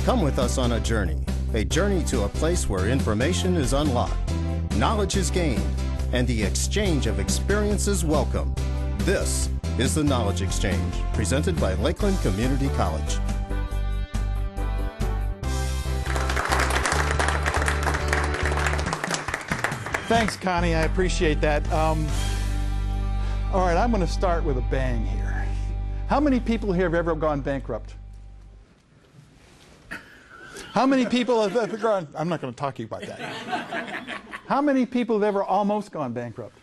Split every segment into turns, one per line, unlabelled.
Come with us on a journey to a place where information is unlocked, knowledge is gained, and the exchange of experiences welcome. This is the Knowledge Exchange, presented by Lakeland Community College.
Thanks, Connie. I appreciate that. All right, I'm going to start with a bang here. How many people here have ever gone bankrupt? How many people have ever gone... I'm not going to talk to you about that. How many people have ever almost gone bankrupt?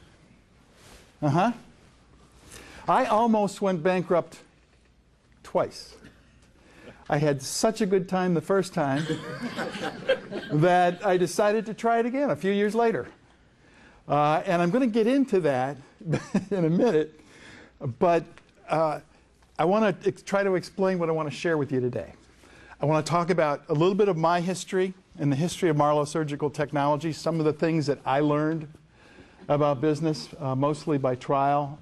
I almost went bankrupt twice. I had such a good time the first time that I decided to try it again a few years later. And I'm going to get into that in a minute, but I want to try to explain what I want to share with you today. I want to talk about a little bit of my history and the history of Marlow Surgical Technology, some of the things that I learned about business, mostly by trial,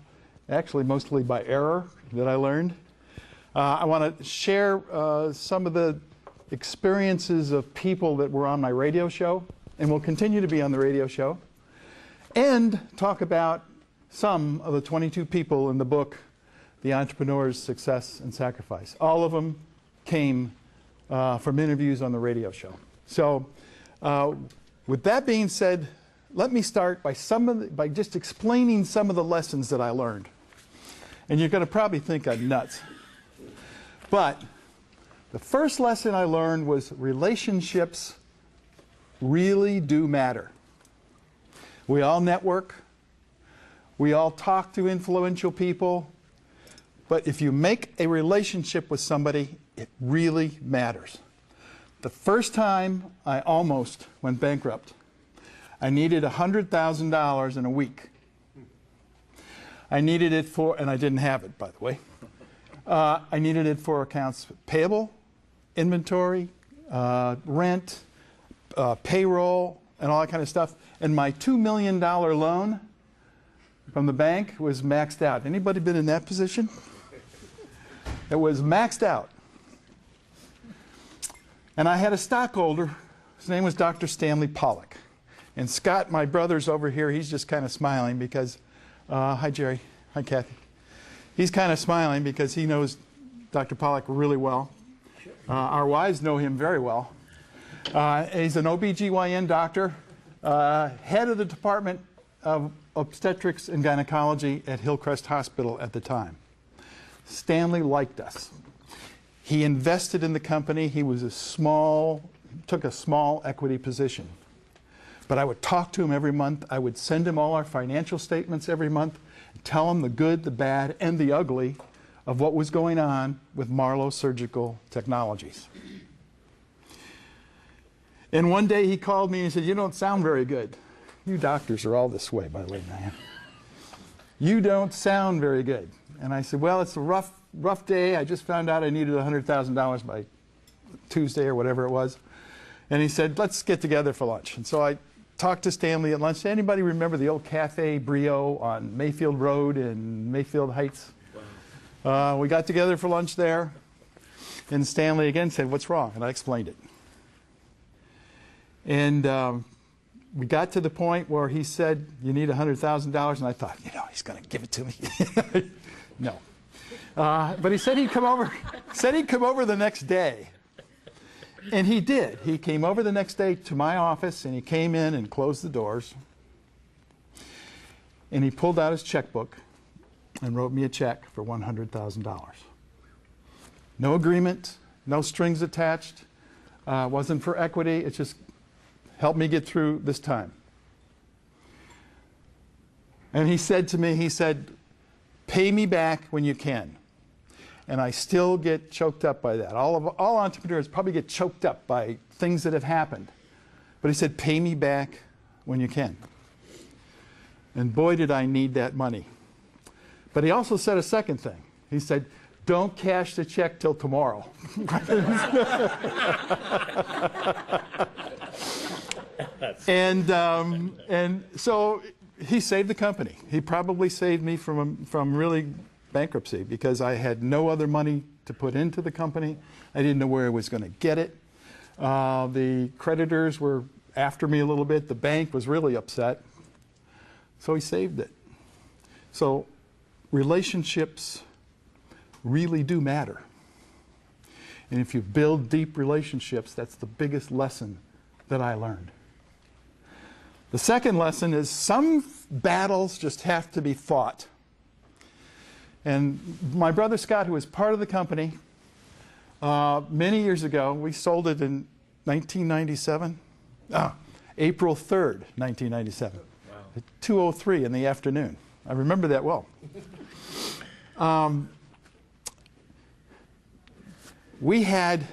actually mostly by error that I learned. I want to share some of the experiences of people that were on my radio show and will continue to be on the radio show, and talk about some of the 22 people in the book, The Entrepreneur's Success and Sacrifice. All of them came from interviews on the radio show. So with that being said, let me start by just explaining some of the lessons that I learned. And you're going to probably think I'm nuts. But the first lesson I learned was relationships really do matter. We all network. We all talk to influential people. But if you make a relationship with somebody, it really matters. The first time I almost went bankrupt, I needed $100,000 in a week. I needed it for, and I didn't have it, by the way. I needed it for accounts payable, inventory, rent, payroll, and all that kind of stuff. And my $2 million loan from the bank was maxed out. Anybody been in that position? It was maxed out. And I had a stockholder. His name was Dr. Stanley Pollock. And Scott, my brother's over here, he's just kind of smiling because, hi Jerry, hi Kathy. He's kind of smiling because he knows Dr. Pollock really well. Our wives know him very well. He's an OBGYN doctor, head of the Department of Obstetrics and Gynecology at Hillcrest Hospital at the time. Stanley liked us. He invested in the company. He was took a small equity position. But I would talk to him every month. I would send him all our financial statements every month, tell him the good, the bad, and the ugly of what was going on with Marlow Surgical Technologies. And one day he called me and he said, "You don't sound very good." You doctors are all this way, by the way, man. "You don't sound very good." And I said, "Well, it's a rough day. I just found out I needed $100,000 by Tuesday or whatever it was." And he said, "Let's get together for lunch." And so I talked to Stanley at lunch. Anybody remember the old Cafe Brio on Mayfield Road in Mayfield Heights? Wow. We got together for lunch there. And Stanley again said, "What's wrong?" And I explained it. And we got to the point where he said, "You need $100,000. And I thought, he's going to give it to me. No. But he said he'd come over the next day. And he did. He came over the next day to my office, and he came in and closed the doors. And he pulled out his checkbook and wrote me a check for $100,000. No agreement, no strings attached. Wasn't for equity. It just helped me get through this time. And he said to me, "Pay me back when you can." And I still get choked up by that. All entrepreneurs probably get choked up by things that have happened. But he said, "Pay me back when you can." And boy, did I need that money. But he also said a second thing. He said, "Don't cash the check till tomorrow." And so he saved the company. He probably saved me from really bankruptcy, because I had no other money to put into the company. I didn't know where I was going to get it. The creditors were after me a little bit. The bank was really upset. So he saved it. So relationships really do matter. And if you build deep relationships, that's the biggest lesson that I learned. The second lesson is some battles just have to be fought. And my brother Scott, who was part of the company, many years ago, we sold it in 1997, April 3rd, 1997, wow. At 2:03 in the afternoon. I remember that well. We had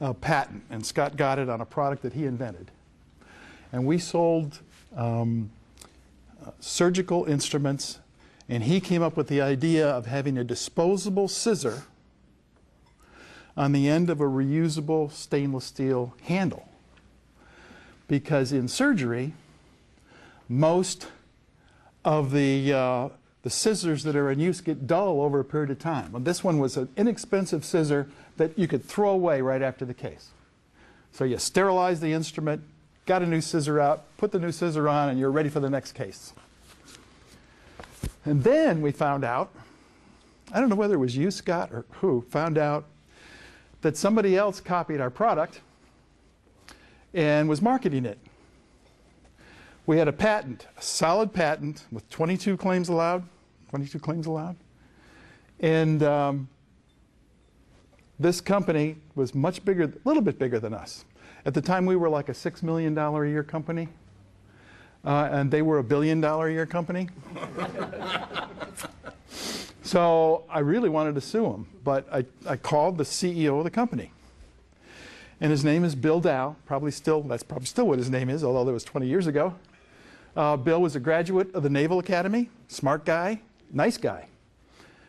a patent, and Scott got it on a product that he invented. And we sold surgical instruments, and he came up with the idea of having a disposable scissor on the end of a reusable stainless steel handle. Because in surgery, most of the scissors that are in use get dull over a period of time. Well, this one was an inexpensive scissor that you could throw away right after the case. So you sterilize the instrument, got a new scissor out, put the new scissor on, and you're ready for the next case. And then we found out, I don't know whether it was you, Scott, or who, found out that somebody else copied our product and was marketing it. We had a patent, a solid patent with 22 claims allowed. And this company was much bigger, a little bit bigger than us. At the time, we were like a $6 million a year company, and they were a $1 billion a year company. So I really wanted to sue them, but I called the CEO of the company. And his name is Bill Dow, that's probably still what his name is, although that was 20 years ago. Bill was a graduate of the Naval Academy, smart guy, nice guy.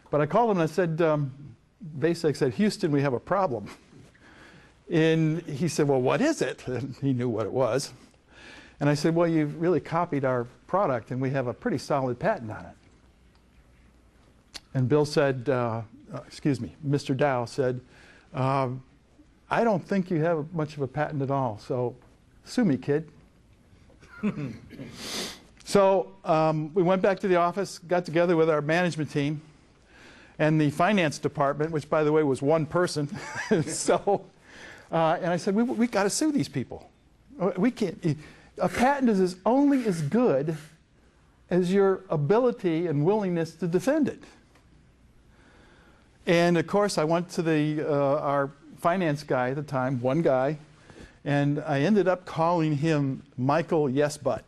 But I called him and I said, basically I said, Houston, we have a problem. And he said, well, what is it? And he knew what it was. And I said, well, you've really copied our product and we have a pretty solid patent on it. And Bill said, Mr. Dow said, I don't think you have much of a patent at all, so sue me, kid. So we went back to the office, got together with our management team and the finance department, which, by the way, was one person. So, and I said, we got to sue these people. We can't. A patent is only as good as your ability and willingness to defend it. And of course, I went to our finance guy at the time, one guy, and I ended up calling him Michael Yes But.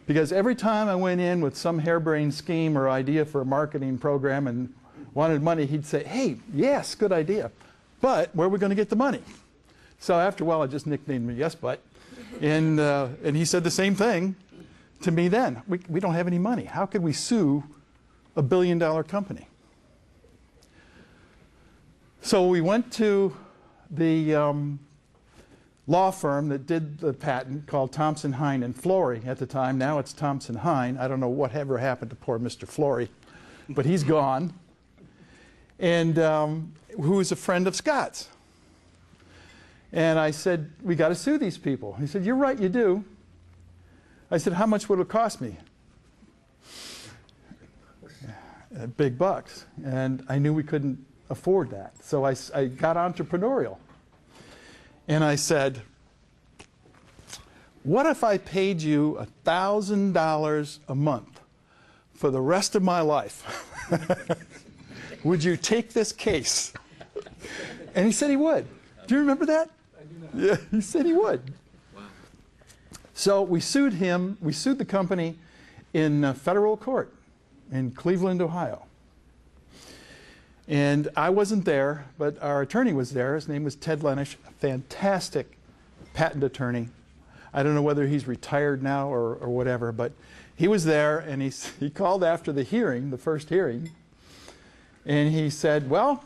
Because every time I went in with some harebrained scheme or idea for a marketing program and wanted money, he'd say, hey, yes, good idea, but where are we going to get the money? So after a while, I just nicknamed him Yes But. And he said the same thing to me then. We don't have any money. How could we sue a $1 billion company? So we went to the law firm that did the patent called Thompson, Hine, and Flory at the time. Now it's Thompson, Hine. I don't know whatever happened to poor Mr. Flory, but he's gone. And who is a friend of Scott's. And I said, we got to sue these people. He said, you're right, you do. I said, how much would it cost me? Big bucks. And I knew we couldn't afford that. So I got entrepreneurial. And I said, what if I paid you $1,000 a month for the rest of my life? Would you take this case? And he said he would. Do you remember that? I do not. Yeah, he said he would. Wow. So we sued him. We sued the company in federal court in Cleveland, Ohio. And I wasn't there, but our attorney was there. His name was Ted Lenish, a fantastic patent attorney. I don't know whether he's retired now or whatever, but he was there, and he called after the hearing, the first hearing, and he said, well,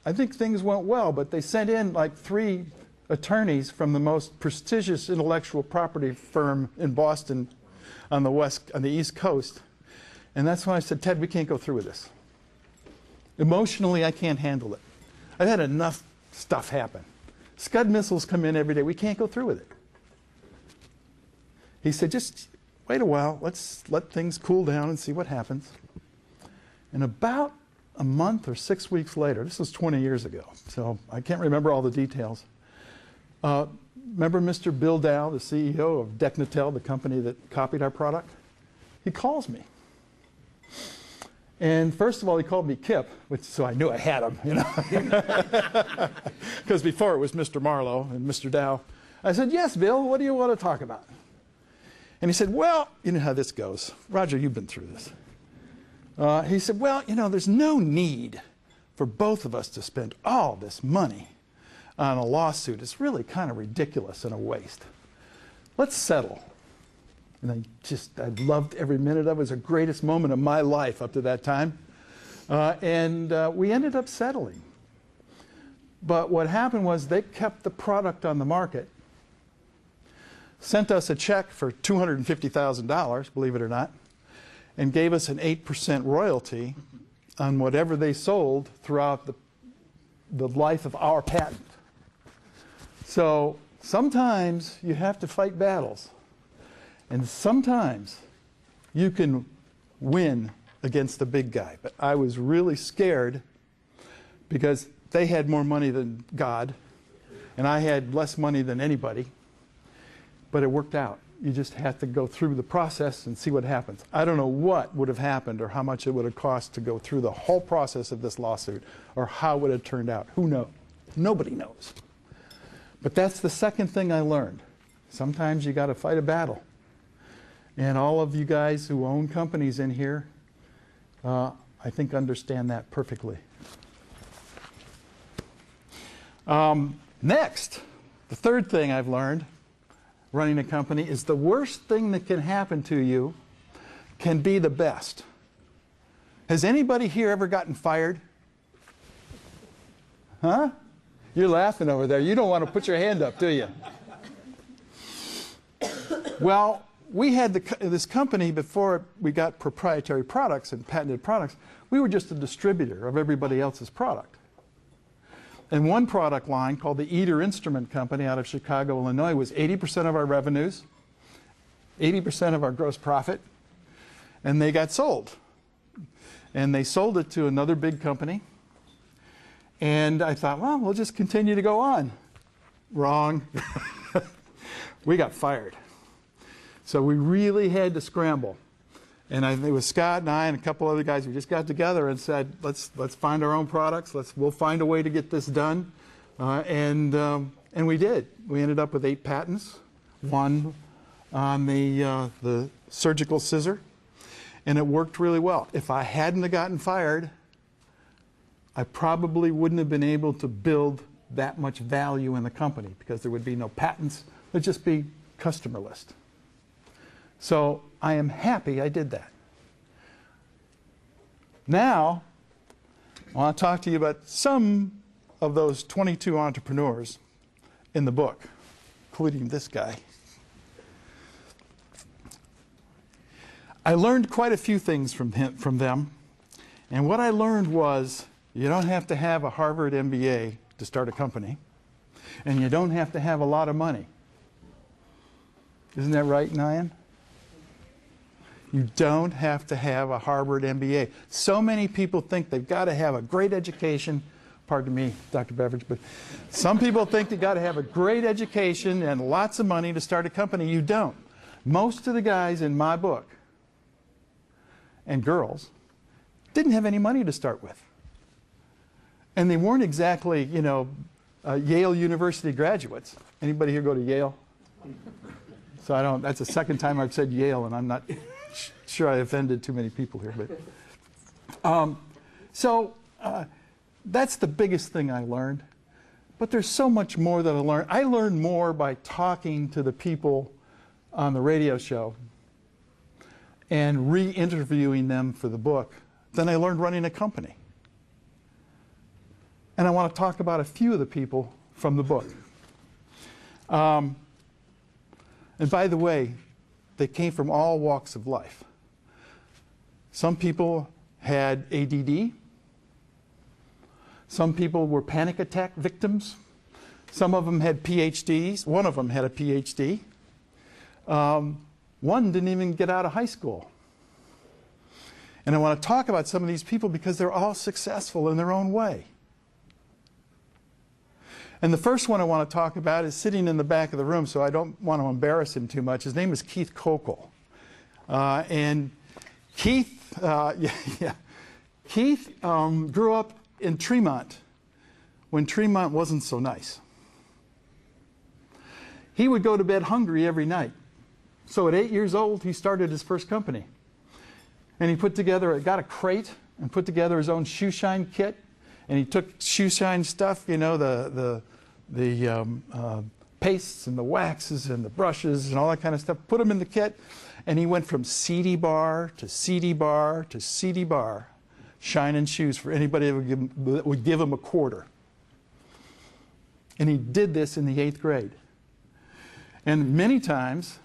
I think things went well, but they sent in like 3 attorneys from the most prestigious intellectual property firm in Boston on the East Coast. And that's when I said, Ted, we can't go through with this. Emotionally, I can't handle it. I've had enough stuff happen. Scud missiles come in every day. We can't go through with it. He said, just wait a while. Let's let things cool down and see what happens. And about a month or 6 weeks later, this was 20 years ago, so I can't remember all the details. Remember Mr. Bill Dow, the CEO of Decnatel, the company that copied our product? He calls me. And first of all, he called me Kip, so I knew I had him, you know. Because before it was Mr. Marlow and Mr. Dow. I said, yes, Bill, what do you want to talk about? And he said, well, you know how this goes. Roger, you've been through this. He said, well, you know, there's no need for both of us to spend all this money on a lawsuit. It's really kind of ridiculous and a waste. Let's settle. And I loved every minute of it. It was the greatest moment of my life up to that time. We ended up settling. But what happened was they kept the product on the market, sent us a check for $250,000, believe it or not, and gave us an 8% royalty on whatever they sold throughout the life of our patent. So sometimes you have to fight battles. And sometimes you can win against the big guy. But I was really scared because they had more money than God, and I had less money than anybody. But it worked out. You just have to go through the process and see what happens. I don't know what would have happened or how much it would have cost to go through the whole process of this lawsuit or how it would have turned out. Who knows? Nobody knows. But that's the second thing I learned. Sometimes you got to fight a battle. And all of you guys who own companies in here, I think understand that perfectly. Next, the third thing I've learned running a company is the worst thing that can happen to you can be the best. Has anybody here ever gotten fired? Huh? You're laughing over there. You don't want to put your hand up, do you? Well, we had this company before we got proprietary products and patented products. We were just a distributor of everybody else's product. And one product line called the Eater Instrument Company out of Chicago, Illinois, was 80% of our revenues, 80% of our gross profit, and they got sold. And they sold it to another big company. And I thought, well, we'll just continue to go on. Wrong. We got fired. So we really had to scramble. And it was Scott and I and a couple other guys. We just got together and said, let's find our own products. We'll find a way to get this done. And we did. We ended up with 8 patents. One on the surgical scissor. And it worked really well. If I hadn't have gotten fired, I probably wouldn't have been able to build that much value in the company because there would be no patents. There'd just be customer list. So I am happy I did that. Now, I want to talk to you about some of those 22 entrepreneurs in the book, including this guy. I learned quite a few things from them. And what I learned was you don't have to have a Harvard MBA to start a company. And you don't have to have a lot of money. Isn't that right, Nyan? You don't have to have a Harvard MBA. So many people think they've got to have a great education. Pardon me, Dr. Beveridge, but some people think they've got to have a great education and lots of money to start a company. You don't. Most of the guys in my book, and girls, didn't have any money to start with. And they weren't exactly, you know, Yale University graduates. Anybody here go to Yale? So that's the second time I've said Yale, and I'm not sure I offended too many people here. But that's the biggest thing I learned. But there's so much more that I learned. I learned more by talking to the people on the radio show and re-interviewing them for the book than I learned running a company. And I want to talk about a few of the people from the book. And by the way, they came from all walks of life. Some people had ADD. Some people were panic attack victims. Some of them had PhDs. One of them had a PhD. One didn't even get out of high school. And I want to talk about some of these people because they're all successful in their own way. And the first one I want to talk about is sitting in the back of the room, so I don't want to embarrass him too much. His name is Keith Kokel. And Keith, Keith grew up in Tremont when Tremont wasn't so nice. He would go to bed hungry every night. So at 8 years old, he started his first company. And he got a crate and put together his own shoe shine kit. And he took shoe shine stuff, you know, the pastes and the waxes and the brushes and all that kind of stuff, put them in the kit. And he went from CD bar to CD bar to CD bar, shining shoes for anybody that would give him a quarter. And he did this in the 8th grade. And many times,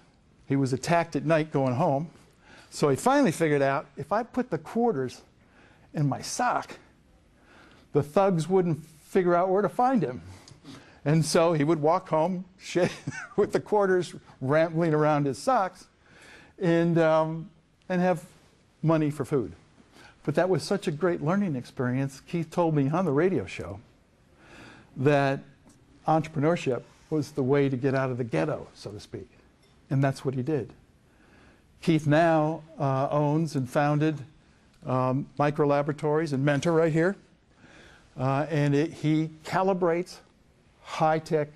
he was attacked at night going home. So he finally figured out, if I put the quarters in my sock, the thugs wouldn't figure out where to find him. And so he would walk home with the quarters rambling around his socks and have money for food. But that was such a great learning experience. Keith told me on the radio show that entrepreneurship was the way to get out of the ghetto, so to speak. And that's what he did. Keith now owns and founded Micro Laboratories and Mentor right here. And he calibrates high-tech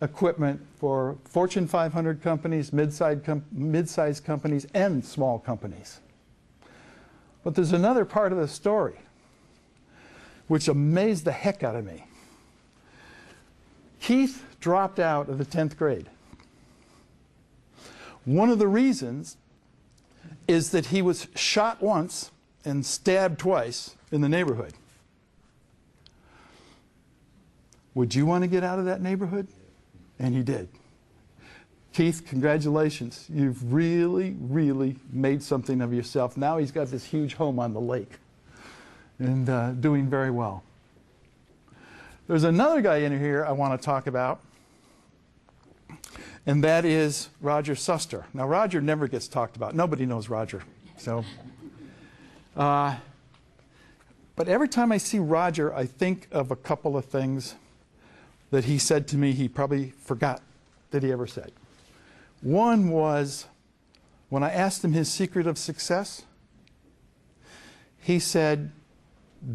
equipment for Fortune 500 companies, mid-sized companies, and small companies. But there's another part of the story which amazed the heck out of me. Keith dropped out of the 10th grade. One of the reasons is that he was shot once and stabbed twice in the neighborhood. Would you want to get out of that neighborhood? And he did. Keith, congratulations. You've really, really made something of yourself. Now he's got this huge home on the lake and doing very well. There's another guy in here I want to talk about, and that is Roger Suster. Now, Roger never gets talked about. Nobody knows Roger. So, but every time I see Roger, I think of a couple of things that he said to me he probably forgot that he ever said. One was, when I asked him his secret of success, he said,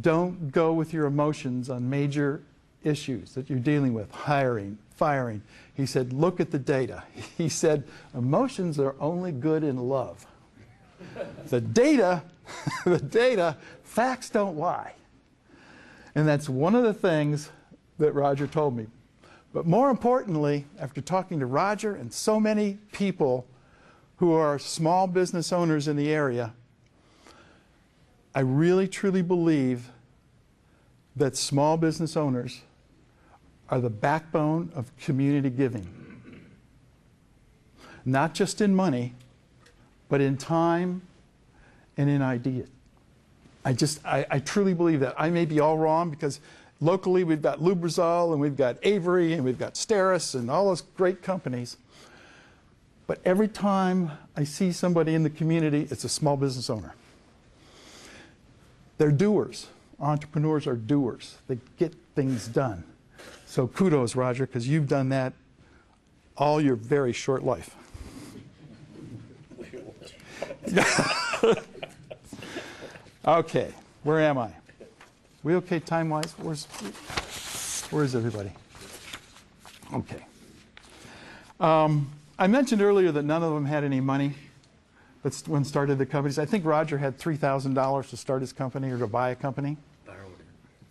don't go with your emotions on major issues that you're dealing with, hiring, firing. He said, look at the data. He said, emotions are only good in love. The data, facts don't lie. And that's one of the things that Roger told me. But more importantly, after talking to Roger and so many people who are small business owners in the area, I really truly believe that small business owners are the backbone of community giving. Not just in money, but in time and in ideas. I truly believe that. I may be all wrong because locally we've got Lubrizol and we've got Avery and we've got Steris and all those great companies. But every time I see somebody in the community, it's a small business owner. They're doers. Entrepreneurs are doers. They get things done. So kudos, Roger, because you've done that all your very short life. Okay, where am I? We okay time-wise? Where's everybody? Okay. I mentioned earlier that none of them had any money when started the companies. I think Roger had $3,000 to start his company or to buy a company.
Borrowed it.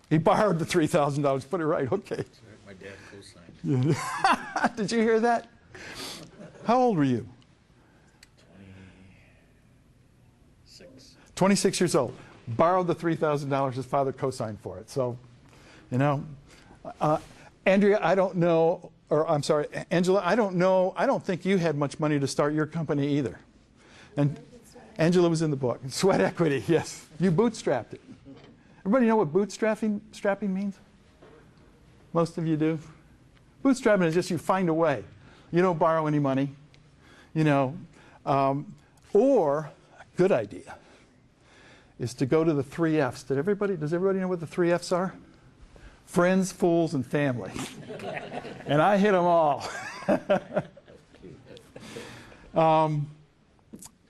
He borrowed the $3,000. Put it right. Okay.
My dad co-signed.
Did you hear that? How old were you?
26.
26 years old. Borrowed the $3,000. His father co-signed for it. So, you know, Andrea, I don't know, or I'm sorry, Angela, I don't know. I don't think you had much money to start your company either. And Angela was in the book. Sweat equity, yes. You bootstrapped it. Everybody know what bootstrapping means? Most of you do? Bootstrapping is just you find a way. You don't borrow any money, you know. Or, a good idea, is to go to the 3 F's. Does everybody know what the 3 F's are? Friends, fools, and family. And I hit them all.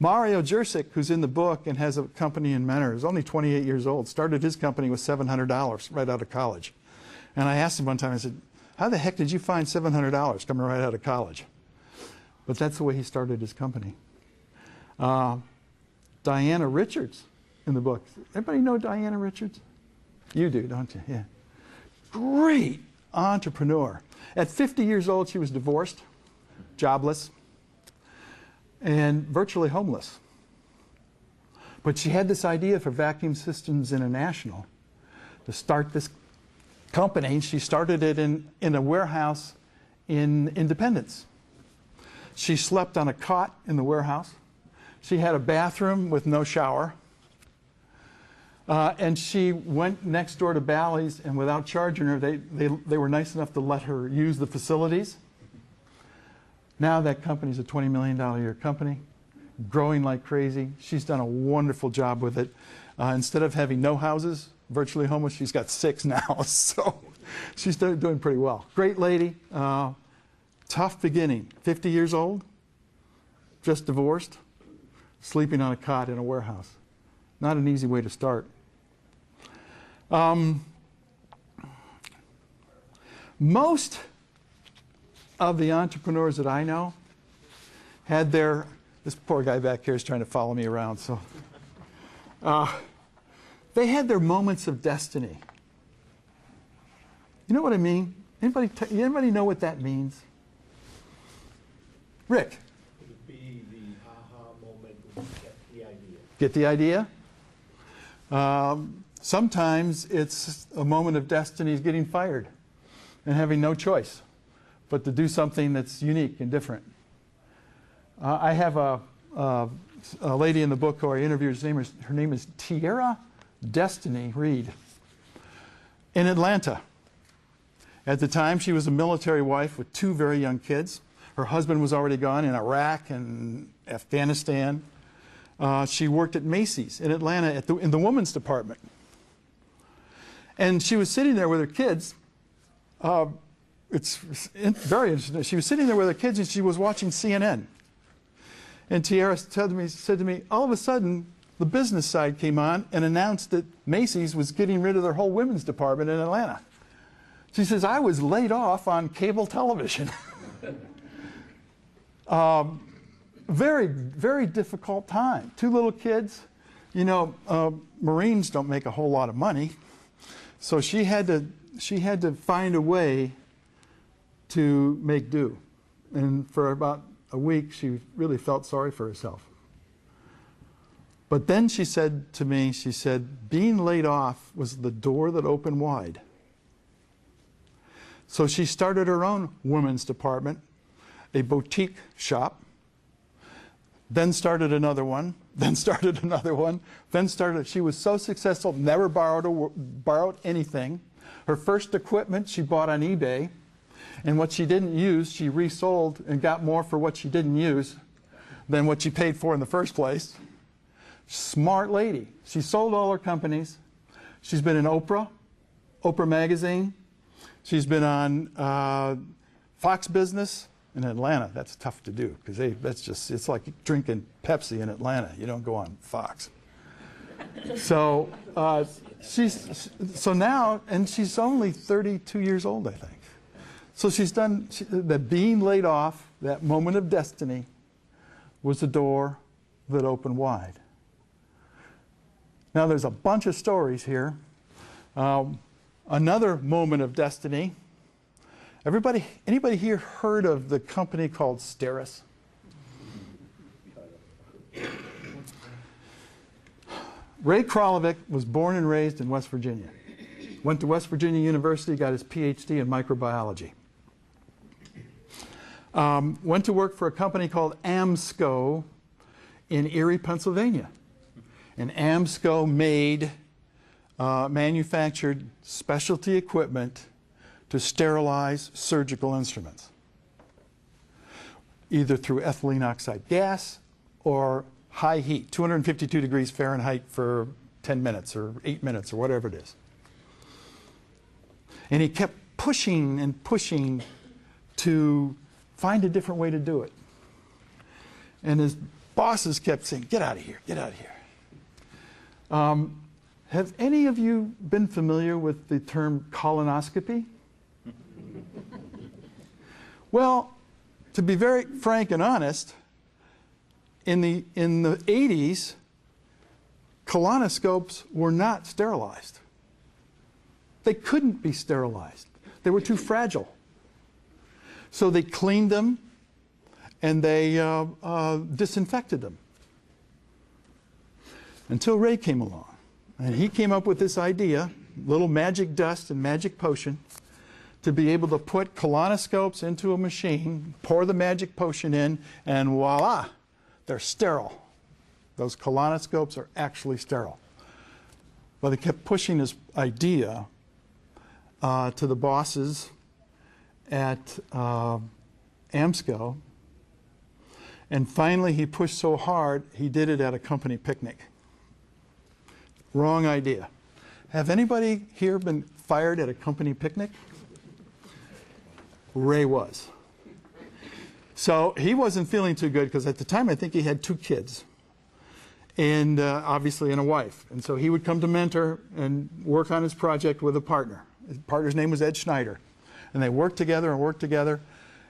Mario Jurczyk, who's in the book and has a company in Menor, is only 28 years old, started his company with $700 right out of college. And I asked him one time, I said, how the heck did you find $700 coming right out of college? But that's the way he started his company. Diana Richards in the book. Everybody know Diana Richards? You do, don't you? Yeah. Great entrepreneur. At 50 years old, she was divorced, jobless, and virtually homeless. But she had this idea for Vacuum Systems International to start this company. She started it in a warehouse in Independence. She slept on a cot in the warehouse. She had a bathroom with no shower. And she went next door to Bally's, and without charging her, they were nice enough to let her use the facilities. Now that company's a $20 million a year company, growing like crazy. She's done a wonderful job with it. Instead of having no houses, virtually homeless, she's got 6 now. So she's doing pretty well. Great lady, tough beginning. 50 years old, just divorced, sleeping on a cot in a warehouse. Not an easy way to start. Most of the entrepreneurs that I know had their, this poor guy back here is trying to follow me around, so they had their moments of destiny. You know what I mean? Anybody know what that means? Rick?
It would be the aha moment when you
Get the idea? Sometimes it's a moment of destiny is getting fired and having no choice but to do something that's unique and different. I have a lady in the book who I interviewed. Her name is Tierra Destiny Reed in Atlanta. At the time, she was a military wife with 2 very young kids. Her husband was already gone in Iraq and Afghanistan. She worked at Macy's in Atlanta in the women's department. And she was sitting there with her kids. It's very interesting. She was sitting there with her kids and she was watching CNN. And Tierra said to me, all of a sudden, the business side came on and announced that Macy's was getting rid of their whole women's department in Atlanta. She says, I was laid off on cable television. Very, very difficult time. 2 little kids. You know, Marines don't make a whole lot of money. So she had to find a way to make do. And for about a week, she really felt sorry for herself. But then she said to me, she said, being laid off was the door that opened wide. So she started her own women's department, a boutique shop, then started another one, then started another one, then started, she was so successful, never borrowed anything. Her first equipment she bought on eBay, and what she didn't use, she resold and got more for what she didn't use than what she paid for in the first place. Smart lady. She sold all her companies. She's been in Oprah Magazine. She's been on Fox Business in Atlanta. That's tough to do because it's like drinking Pepsi in Atlanta. You don't go on Fox. So now, and she's only 32 years old, I think. So she's done, that being laid off, that moment of destiny, was the door that opened wide. Now there's a bunch of stories here. Another moment of destiny. Anybody here heard of the company called Steris? Ray Kralovic was born and raised in West Virginia. Went to West Virginia University, got his PhD in microbiology. Went to work for a company called Amsco in Erie, Pennsylvania. And Amsco manufactured specialty equipment to sterilize surgical instruments, either through ethylene oxide gas or high heat, 252 degrees Fahrenheit for 10 minutes or 8 minutes or whatever it is. And he kept pushing and pushing to find a different way to do it. And his bosses kept saying, get out of here, get out of here. Have any of you been familiar with the term colonoscopy? Well, to be very frank and honest, in the 80s, colonoscopes were not sterilized. They couldn't be sterilized. They were too fragile. So they cleaned them and they disinfected them. Until Ray came along. And he came up with this idea, little magic dust and magic potion, to be able to put colonoscopes into a machine, pour the magic potion in, and voila, they're sterile. Those colonoscopes are actually sterile. But they kept pushing this idea to the bosses at AMSCO, and finally he pushed so hard he did it at a company picnic. Wrong idea. Have anybody here been fired at a company picnic? Ray was. So he wasn't feeling too good because at the time I think he had 2 kids and obviously and a wife. And so he would come to Mentor and work on his project with a partner. His partner's name was Ed Schneider. And they worked together and worked together.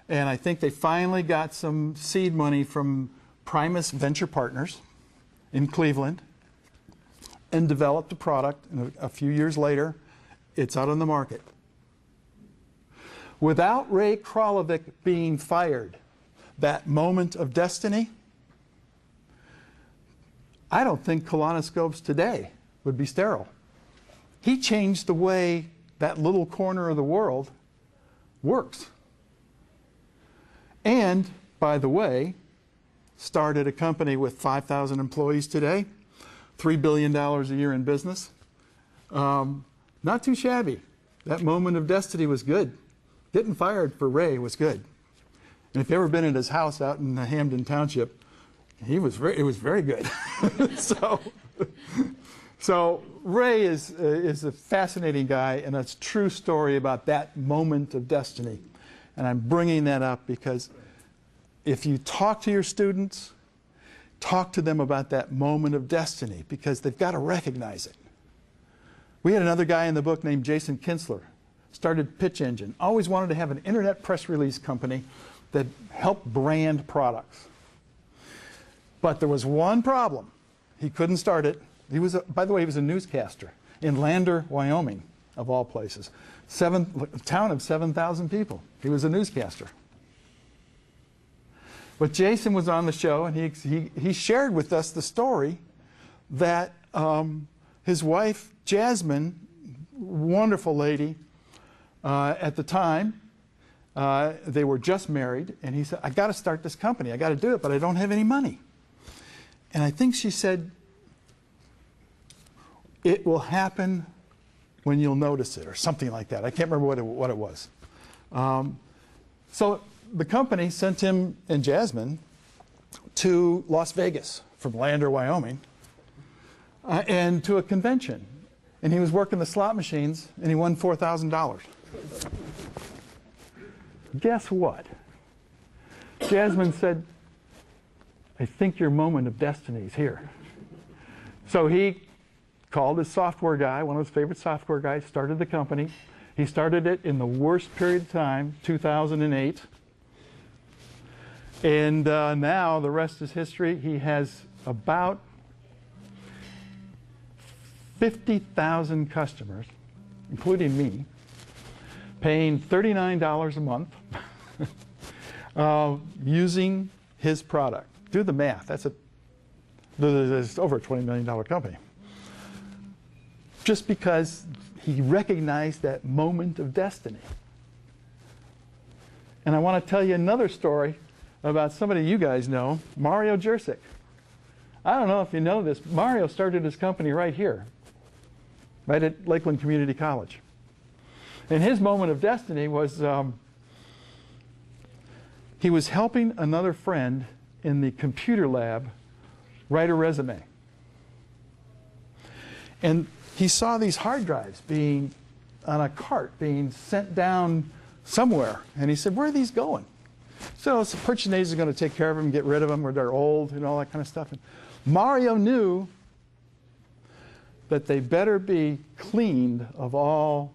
And I think they finally got some seed money from Primus Venture Partners in Cleveland and developed a product. And a few years later, it's out on the market. Without Ray Kralovic being fired, that moment of destiny, I don't think colonoscopes today would be sterile. He changed the way that little corner of the world works. And, by the way, started a company with 5,000 employees today, $3 billion a year in business. Not too shabby. That moment of destiny was good. Getting fired for Ray was good. And if you've ever been at his house out in Hamden Township, it was very good. So Ray is a fascinating guy, and it's a true story about that moment of destiny. And I'm bringing that up because if you talk to your students, talk to them about that moment of destiny because they've got to recognize it. We had another guy in the book named Jason Kinsler, started Pitch Engine, always wanted to have an internet press release company that helped brand products. But there was one problem. He couldn't start it. He was, by the way, he was a newscaster in Lander, Wyoming, of all places. A town of 7,000 people. He was a newscaster. But Jason was on the show, and he shared with us the story that his wife, Jasmine, wonderful lady, at the time, they were just married, and he said, I got to start this company. I got to do it, but I don't have any money. And I think she said, it will happen when you'll notice it, or something like that. I can't remember what it was. So the company sent him and Jasmine to Las Vegas from Lander, Wyoming, and to a convention. And he was working the slot machines, and he won $4,000. Guess what? Jasmine said, I think your moment of destiny is here. So he called his software guy, one of his favorite software guys, started the company. He started it in the worst period of time, 2008. And now the rest is history. He has about 50,000 customers, including me, paying $39 a month using his product. Do the math. That's over a $20 million company. Just because he recognized that moment of destiny. And I want to tell you another story about somebody you guys know, Mario Jersic. I don't know if you know this, Mario started his company right here, right at Lakeland Community College. And his moment of destiny was he was helping another friend in the computer lab write a resume. And he saw these hard drives being on a cart being sent down somewhere. And he said, where are these going? So the purchasing agent is going to take care of them, get rid of them, or they're old and all that kind of stuff. And Mario knew that they better be cleaned of all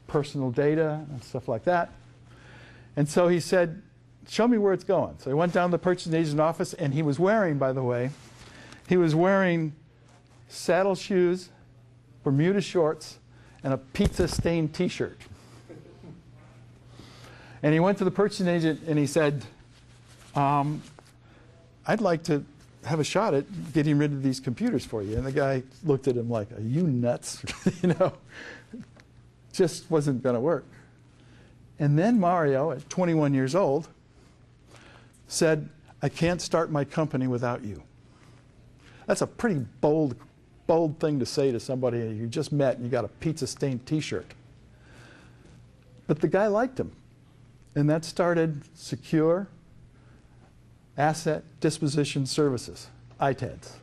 personal data and stuff like that. And so he said, show me where it's going. So he went down to the purchasing agent's office, and he was wearing, by the way, he was wearing saddle shoes, Bermuda shorts, and a pizza-stained T-shirt. And he went to the purchasing agent and he said, I'd like to have a shot at getting rid of these computers for you. And the guy looked at him like, are you nuts? You know, just wasn't going to work. And then Mario, at 21 years old, said, I can't start my company without you. That's a pretty bold thing to say to somebody you just met and you got a pizza-stained T-shirt. But the guy liked him. And that started Secure Asset Disposition Services, ITADS.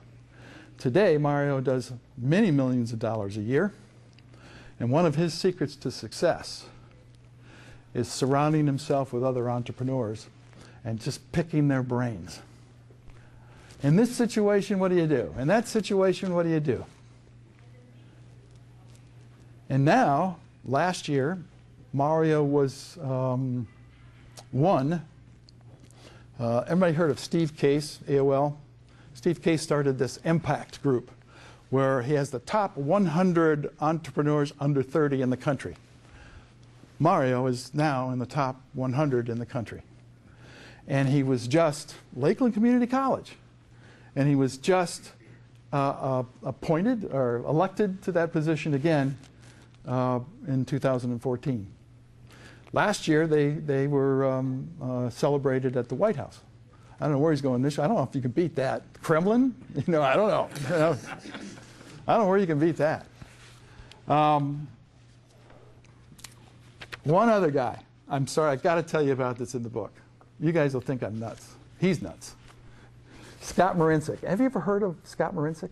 Today, Mario does many millions of dollars a year. And one of his secrets to success is surrounding himself with other entrepreneurs and just picking their brains. In this situation, what do you do? In that situation, what do you do? And now, last year, Mario was everybody heard of Steve Case, AOL? Steve Case started this Impact group where he has the top 100 entrepreneurs under 30 in the country. Mario is now in the top 100 in the country. And he was just Lakeland Community College. And he was just appointed or elected to that position again in 2014. Last year, they were celebrated at the White House. I don't know where he's going this year. I don't know if you can beat that. Kremlin? You know, I don't know. I don't know where you can beat that. One other guy. I'm sorry, I've got to tell you about this in the book. You guys will think I'm nuts. He's nuts. Scott Marincek. Have you ever heard of Scott Marincek?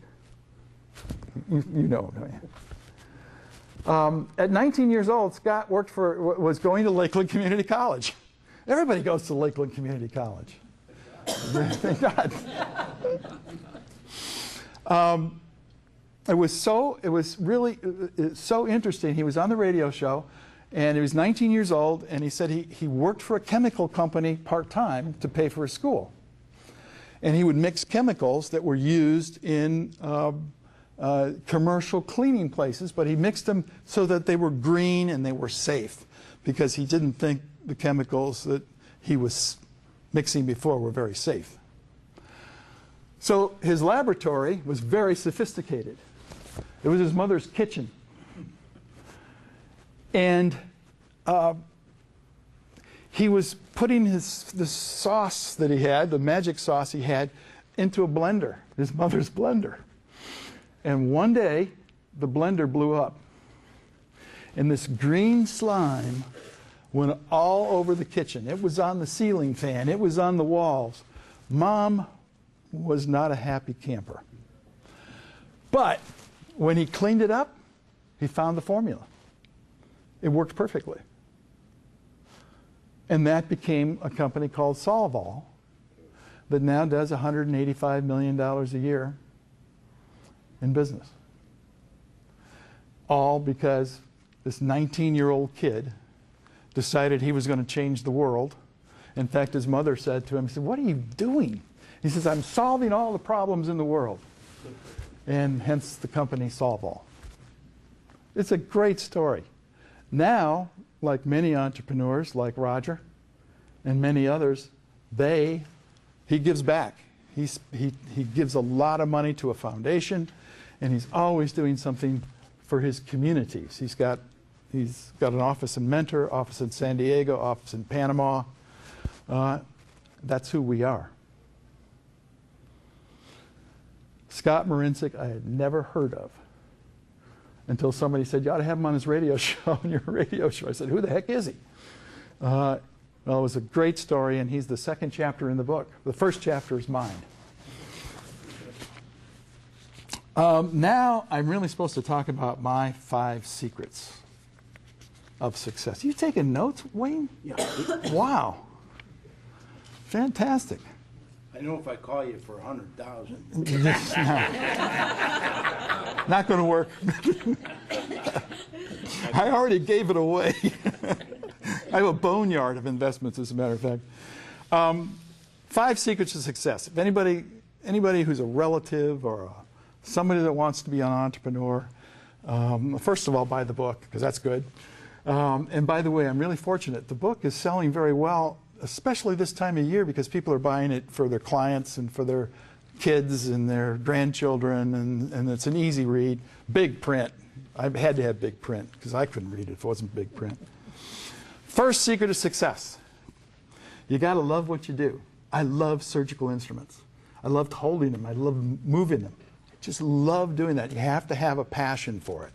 You know him, don't you? At 19 years old, Scott was going to Lakeland Community College. Everybody goes to Lakeland Community College. Thank God. It was really so interesting. He was on the radio show, and he was 19 years old, and he said he worked for a chemical company part-time to pay for his school. And he would mix chemicals that were used in commercial cleaning places, but he mixed them so that they were green and they were safe, because he didn't think the chemicals that he was mixing before were very safe. So his laboratory was very sophisticated. It was his mother's kitchen. And he was putting the sauce that he had, the magic sauce he had, into a blender, his mother's blender. And one day, the blender blew up. And this green slime went all over the kitchen. It was on the ceiling fan. It was on the walls. Mom was not a happy camper. But when he cleaned it up, he found the formula. It worked perfectly. And that became a company called Solvol that now does $185 million a year in business. All because this 19-year-old kid decided he was going to change the world. In fact, his mother said to him, she said, "What are you doing?" He says, "I'm solving all the problems in the world." And hence the company Solvol. It's a great story. Now, like many entrepreneurs, like Roger and many others, he gives back. He gives a lot of money to a foundation, and he's always doing something for his communities. He's got an office in Mentor, office in San Diego, office in Panama. That's who we are. Scott Marincek I had never heard of. until somebody said, you ought to have him on his radio show, on your radio show. I said, who the heck is he? Well, it was a great story, and he's the second chapter in the book. The first chapter is mine. Now I'm really supposed to talk about my 5 secrets of success. You taking notes, Wayne?
Yeah.
Wow. Fantastic.
I know if I call you for 100,000.
Not going to work. I already gave it away. I have a boneyard of investments, as a matter of fact. 5 secrets to success. If anybody who's a relative or somebody that wants to be an entrepreneur, first of all, buy the book, because that's good. And by the way, I'm really fortunate. The book is selling very well, especially this time of year, because people are buying it for their clients and for their kids and their grandchildren, and it's an easy read. Big print. I had to have big print, because I couldn't read it if it wasn't big print. First secret of success. You got to love what you do. I love surgical instruments. I loved holding them. I love moving them. I just love doing that. You have to have a passion for it.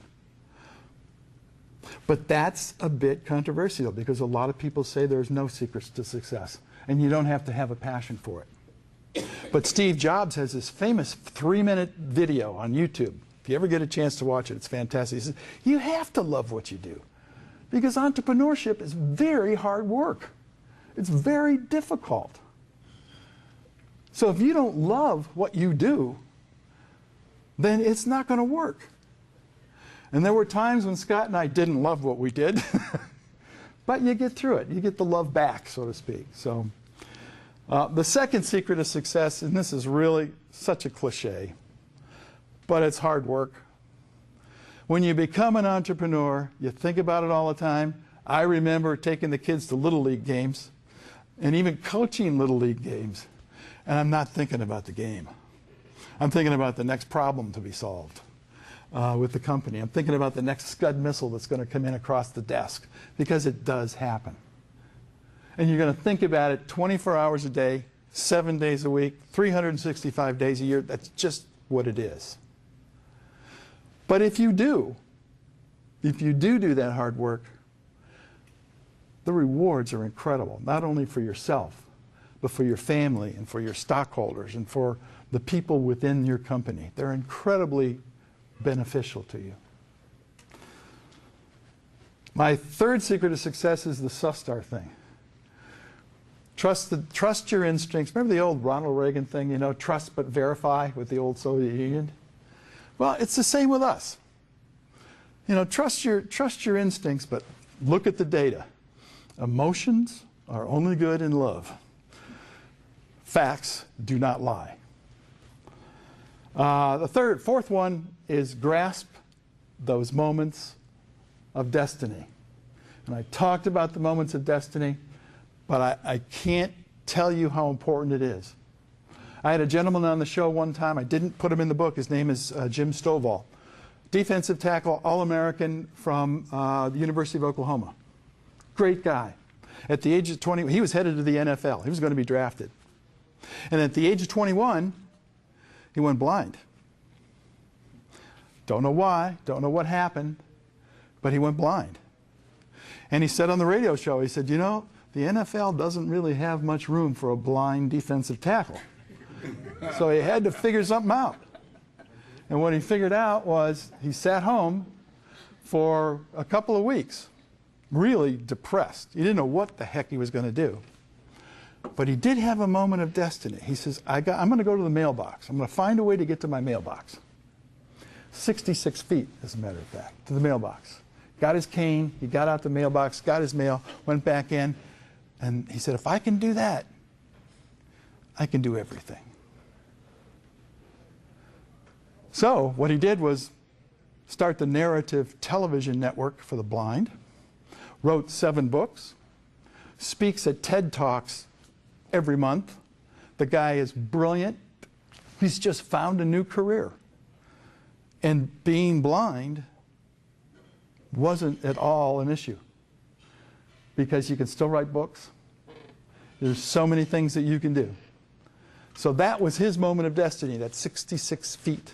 But that's a bit controversial, because a lot of people say there's no secrets to success, and you don't have to have a passion for it. But Steve Jobs has this famous 3-minute video on YouTube. If you ever get a chance to watch it, it's fantastic. He says, you have to love what you do, because entrepreneurship is very hard work. It's very difficult. So if you don't love what you do, then it's not going to work. And there were times when Scott and I didn't love what we did, but you get through it. You get the love back, so to speak. So the second secret of success, and this is really such a cliche, but it's hard work. When you become an entrepreneur, you think about it all the time. I remember taking the kids to Little League games and even coaching Little League games, and I'm not thinking about the game. I'm thinking about the next problem to be solved with the company. I'm thinking about the next Scud missile that's going to come in across the desk, because it does happen. And you're going to think about it 24 hours a day, 7 days a week, 365 days a year. That's just what it is. But if you do that hard work, the rewards are incredible, not only for yourself, but for your family and for your stockholders and for the people within your company. They're incredibly beneficial to you. My third secret of success is the Sustar thing. Trust your instincts. Remember the old Ronald Reagan thing, you know, trust but verify, with the old Soviet Union? Well, it's the same with us. You know, trust your instincts, but look at the data. Emotions are only good in love. Facts do not lie. The fourth one is grasp those moments of destiny. And I talked about the moments of destiny, but I can't tell you how important it is. I had a gentleman on the show one time. I didn't put him in the book. His name is Jim Stovall. Defensive tackle, All-American from the University of Oklahoma. Great guy. At the age of 20, he was headed to the NFL. He was going to be drafted. And at the age of 21, he went blind. Don't know why, don't know what happened, but he went blind. And he said on the radio show, he said, you know, the NFL doesn't really have much room for a blind defensive tackle. So he had to figure something out. And what he figured out was he sat home for a couple of weeks, really depressed. He didn't know what the heck he was going to do. But he did have a moment of destiny. He says, I'm going to go to the mailbox. I'm going to find a way to get to my mailbox. 66 feet, as a matter of fact, to the mailbox. Got his cane, he got out the mailbox, got his mail, went back in, and he said, if I can do that, I can do everything. So what he did was start the narrative television network for the blind, wrote 7 books, speaks at TED Talks every month. The guy is brilliant. He's just found a new career. And being blind wasn't at all an issue, because you can still write books. There's so many things that you can do. So that was his moment of destiny, that 66 feet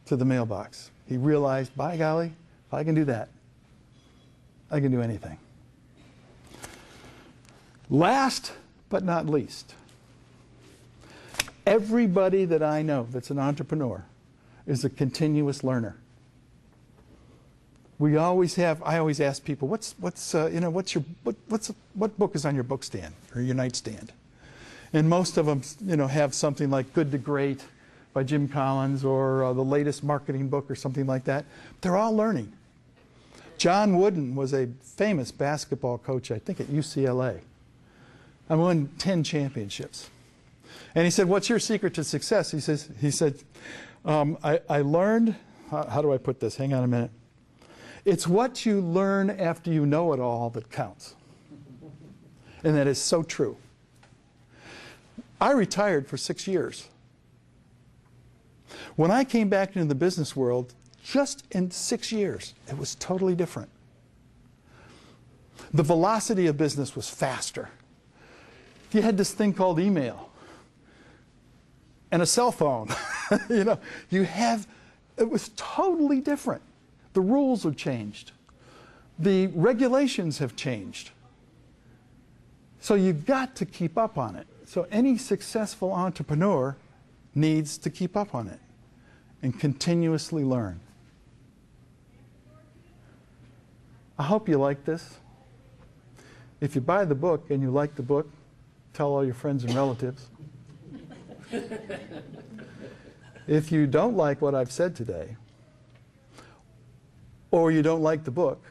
to the mailbox. he realized, by golly, if I can do that, I can do anything. Last but not least, everybody that I know that's an entrepreneur is a continuous learner. I always ask people, what book is on your book stand or your nightstand? And most of them, have something like Good to Great by Jim Collins or the latest marketing book or something like that. They're all learning. John Wooden was a famous basketball coach, I think at UCLA. I won 10 championships. And he said, what's your secret to success? He said, I learned, how do I put this? Hang on a minute. It's what you learn after you know it all that counts. And that is so true. I retired for 6 years. When I came back into the business world, just in 6 years, it was totally different. The velocity of business was faster. You had this thing called email and a cell phone. It was totally different. The rules have changed. The regulations have changed. So you've got to keep up on it. So any successful entrepreneur needs to keep up on it and continuously learn. I hope you like this. If you buy the book and you like the book, tell all your friends and relatives. If you don't like what I've said today, or you don't like the book,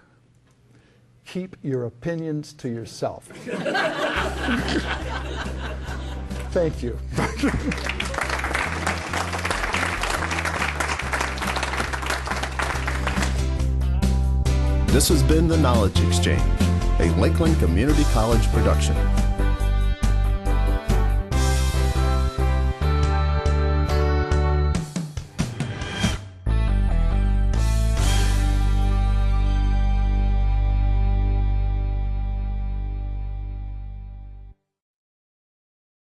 keep your opinions to yourself. Thank you.
This has been The Knowledge Exchange, a Lakeland Community College production.